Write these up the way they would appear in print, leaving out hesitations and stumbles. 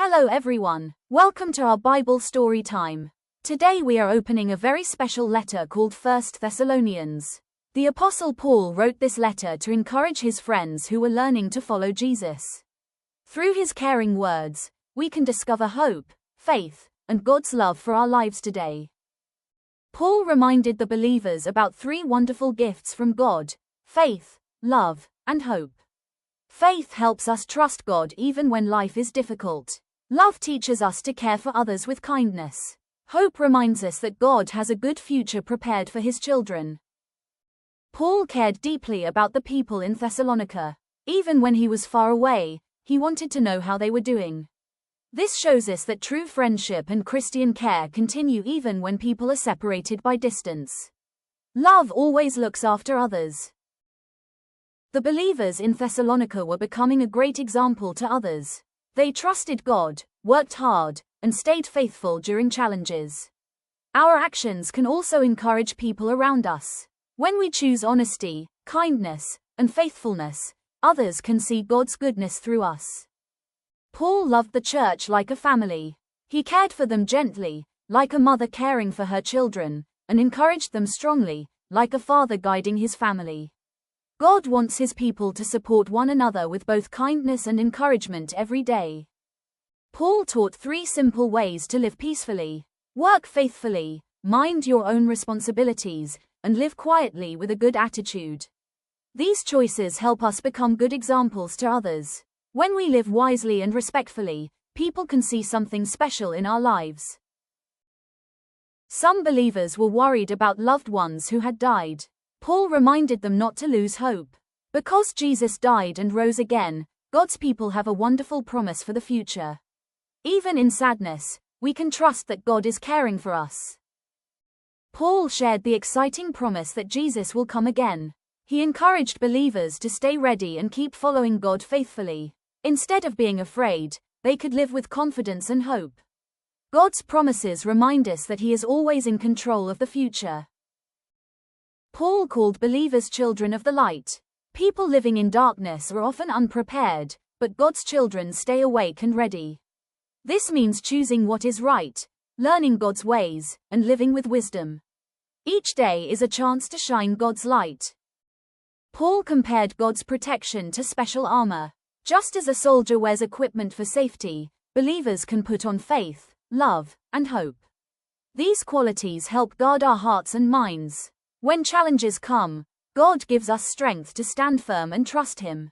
Hello everyone, welcome to our Bible story time. Today we are opening a very special letter called 1 Thessalonians. The Apostle Paul wrote this letter to encourage his friends who were learning to follow Jesus. Through his caring words, we can discover hope, faith, and God's love for our lives today. Paul reminded the believers about three wonderful gifts from God: faith, love, and hope. Faith helps us trust God even when life is difficult. Love teaches us to care for others with kindness. Hope reminds us that God has a good future prepared for his children. Paul cared deeply about the people in Thessalonica. Even when he was far away, he wanted to know how they were doing. This shows us that true friendship and Christian care continue even when people are separated by distance. Love always looks after others. The believers in Thessalonica were becoming a great example to others. They trusted God, worked hard, and stayed faithful during challenges. Our actions can also encourage people around us. When we choose honesty, kindness, and faithfulness, others can see God's goodness through us. Paul loved the church like a family. He cared for them gently, like a mother caring for her children, and encouraged them strongly, like a father guiding his family. God wants his people to support one another with both kindness and encouragement every day. Paul taught three simple ways to live peacefully: work faithfully, mind your own responsibilities, and live quietly with a good attitude. These choices help us become good examples to others. When we live wisely and respectfully, people can see something special in our lives. Some believers were worried about loved ones who had died. Paul reminded them not to lose hope. Because Jesus died and rose again, God's people have a wonderful promise for the future. Even in sadness, we can trust that God is caring for us. Paul shared the exciting promise that Jesus will come again. He encouraged believers to stay ready and keep following God faithfully. Instead of being afraid, they could live with confidence and hope. God's promises remind us that He is always in control of the future. Paul called believers children of the light. People living in darkness are often unprepared, but God's children stay awake and ready. This means choosing what is right, learning God's ways, and living with wisdom. Each day is a chance to shine God's light. Paul compared God's protection to special armor. Just as a soldier wears equipment for safety, believers can put on faith, love, and hope. These qualities help guard our hearts and minds. When challenges come, God gives us strength to stand firm and trust Him.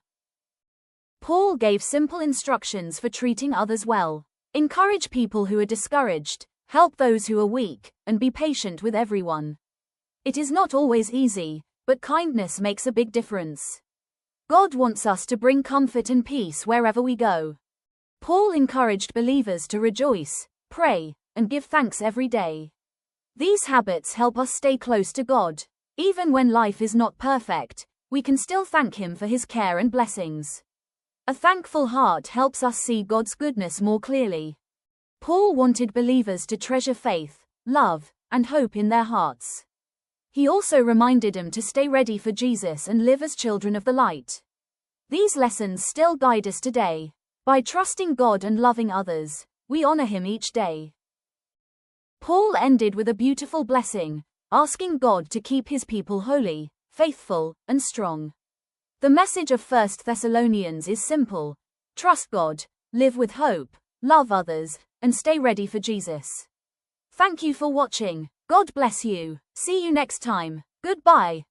Paul gave simple instructions for treating others well. Encourage people who are discouraged, help those who are weak, and be patient with everyone. It is not always easy, but kindness makes a big difference. God wants us to bring comfort and peace wherever we go. Paul encouraged believers to rejoice, pray, and give thanks every day. These habits help us stay close to God. Even when life is not perfect, we can still thank Him for His care and blessings. A thankful heart helps us see God's goodness more clearly. Paul wanted believers to treasure faith, love, and hope in their hearts. He also reminded them to stay ready for Jesus and live as children of the light. These lessons still guide us today. By trusting God and loving others, we honor Him each day. Paul ended with a beautiful blessing, asking God to keep His people holy, faithful, and strong. The message of 1 Thessalonians is simple: trust God, live with hope, love others, and stay ready for Jesus. Thank you for watching. God bless you. See you next time. Goodbye.